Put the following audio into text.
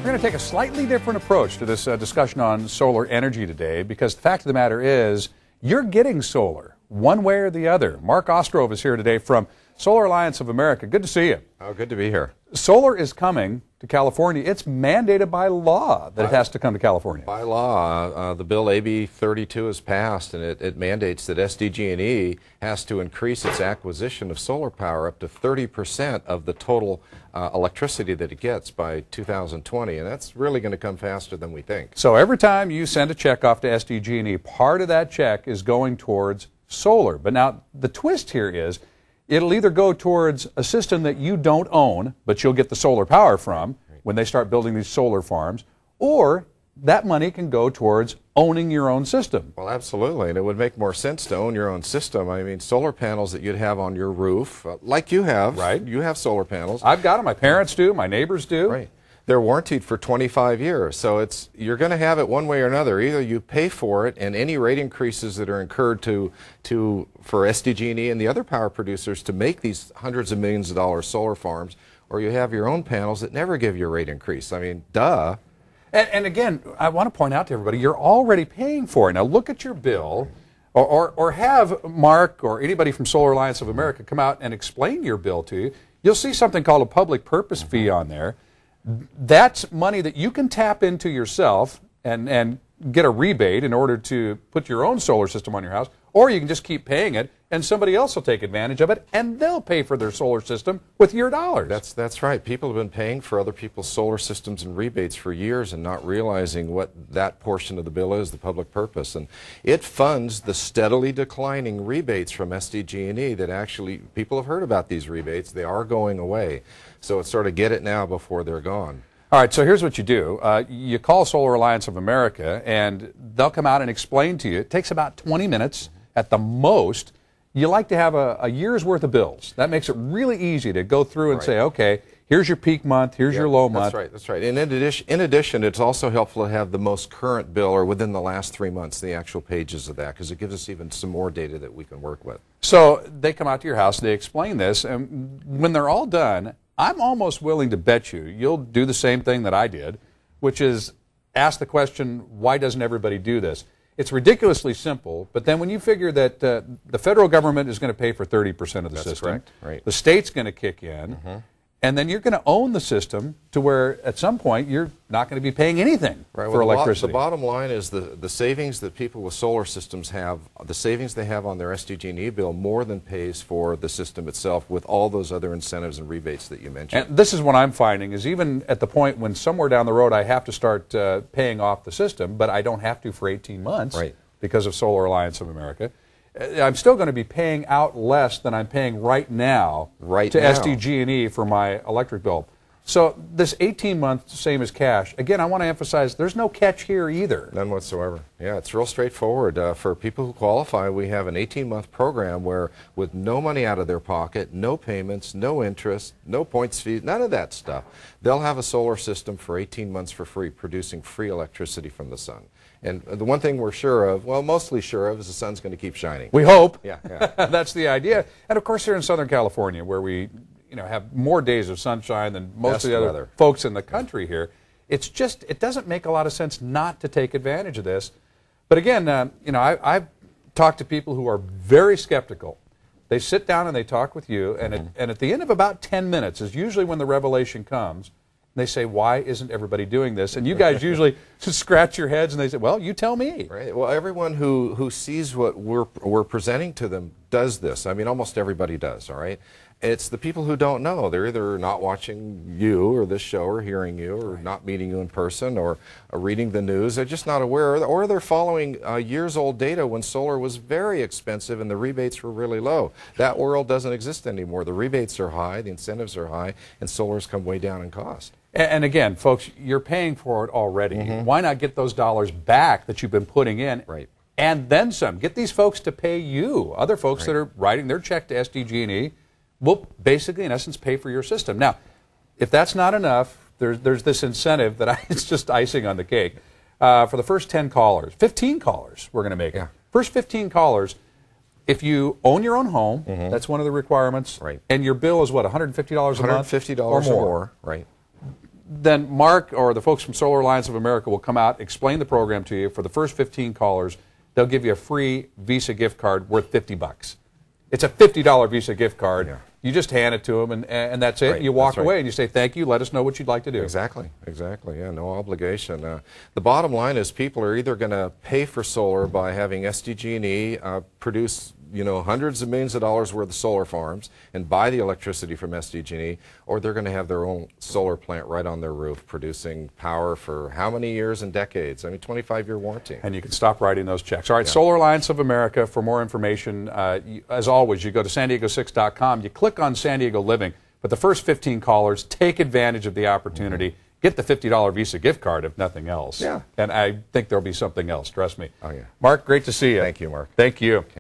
We're going to take a slightly different approach to this discussion on solar energy today, because the fact of the matter is you're getting solar one way or the other. Mark Ostrov is here today from Solar Alliance of America. Good to see you. Oh, good to be here. Solar is coming to California. It's mandated by law that it has to come to California. By law, the bill AB 32 is passed, and it mandates that SDG&E has to increase its acquisition of solar power up to 30% of the total electricity that it gets by 2020, and that's really going to come faster than we think. So every time you send a check off to SDG&E, part of that check is going towards solar. But now the twist here is it'll either go towards a system that you don't own, but you'll get the solar power from when they start building these solar farms, or that money can go towards owning your own system. Well, absolutely, and it would make more sense to own your own system. I mean, solar panels that you'd have on your roof, like you have. Right. You have solar panels. I've got them. My parents do. My neighbors do. Right. They're warranted for 25 years, so you're going to have it one way or another. Either you pay for it, and any rate increases that are incurred for SDG&E and the other power producers to make these hundreds of millions of dollars solar farms, or you have your own panels that never give you a rate increase. I mean, duh. And again, I want to point out to everybody, you're already paying for it. Now look at your bill, or have Mark or anybody from Solar Alliance of America come out and explain your bill to you. You'll see something called a public purpose fee on there. That's money that you can tap into yourself and get a rebate in order to put your own solar system on your house, or you can just keep paying it and somebody else will take advantage of it and they'll pay for their solar system with your dollars. That's right. People have been paying for other people's solar systems and rebates for years and not realizing what that portion of the bill is, the public purpose. And it funds the steadily declining rebates from SDG&E that actually, people have heard about these rebates. They are going away. So it's sort of get it now before they're gone. All right, so here's what you do. You call Solar Alliance of America, and they'll come out and explain to you. It takes about 20 minutes at the most. You like to have a year's worth of bills. That makes it really easy to go through and say, okay, here's your peak month, here's your low month. That's right. And in addition, it's also helpful to have the most current bill, or within the last 3 months, the actual pages of that, because it gives us even some more data that we can work with. So they come out to your house, they explain this, and when they're all done, I'm almost willing to bet you'll do the same thing that I did, which is ask the question, why doesn't everybody do this? It's ridiculously simple, but then when you figure that the federal government is going to pay for 30% of the system, correct. Right. The state's going to kick in, and then you're going to own the system to where at some point you're not going to be paying anything for electricity. The bottom line is the savings that people with solar systems have, the savings they have on their SDG&E bill more than pays for the system itself with all those other incentives and rebates that you mentioned. And this is what I'm finding is even at the point when somewhere down the road I have to start paying off the system, but I don't have to for 18 months because of Solar Alliance of America, I'm still going to be paying out less than I'm paying right now to SDG&E for my electric bill. So this 18-month same as cash, again, I want to emphasize there's no catch here either. None whatsoever. Yeah, it's real straightforward. For people who qualify, we have an 18-month program where with no money out of their pocket, no payments, no interest, no points fees, none of that stuff, they'll have a solar system for 18 months for free, producing free electricity from the sun. And the one thing we're sure of, well, mostly sure of, is the sun's going to keep shining. We hope. Yeah. That's the idea. And of course here in Southern California, where we have more days of sunshine than most of the other folks in the country here, it doesn't make a lot of sense not to take advantage of this. But again, I've talked to people who are very skeptical. They sit down and they talk with you, and at the end of about 10 minutes is usually when the revelation comes. They say, why isn't everybody doing this? And you guys usually scratch your heads and they say, well, you tell me. Right. Well, everyone who sees what we're presenting to them does this. I mean, almost everybody does, all right? It's the people who don't know. They're either not watching you or this show or hearing you or not meeting you in person or reading the news. They're just not aware, or they're following years-old data when solar was very expensive and the rebates were really low. That world doesn't exist anymore. The rebates are high, the incentives are high, and solar's come way down in cost. And again, folks, you're paying for it already. Why not get those dollars back that you've been putting in? Right. And then some. Get these folks to pay you. Other folks that are writing their check to SDG&E will basically, in essence, pay for your system. Now, if that's not enough, there's this incentive that it's just icing on the cake. For the first 10 callers, 15 callers, we're going to make it. First 15 callers, if you own your own home, that's one of the requirements. Right. And your bill is what, $150 a month? $150 or more. Right. then Mark or the folks from Solar Alliance of America will come out, explain the program to you. For the first 15 callers, they'll give you a free Visa gift card worth $50. It's a $50 Visa gift card. Yeah. You just hand it to them, and that's it. Right. You walk away and you say, thank you, let us know what you'd like to do. Exactly, exactly. Yeah, no obligation. The bottom line is people are either going to pay for solar by having SDG&E produce hundreds of millions of dollars worth of solar farms and buy the electricity from SDG&E, or they're going to have their own solar plant right on their roof producing power for how many years and decades? I mean, 25-year warranty. And you can stop writing those checks. All right, yeah. Solar Alliance of America, for more information, as always, you go to san6.com, you click on San Diego Living, but the first 15 callers, take advantage of the opportunity. Get the $50 Visa gift card, if nothing else. Yeah. And I think there'll be something else, trust me. Oh, yeah. Mark, great to see you. Thank you, Mark. Thank you.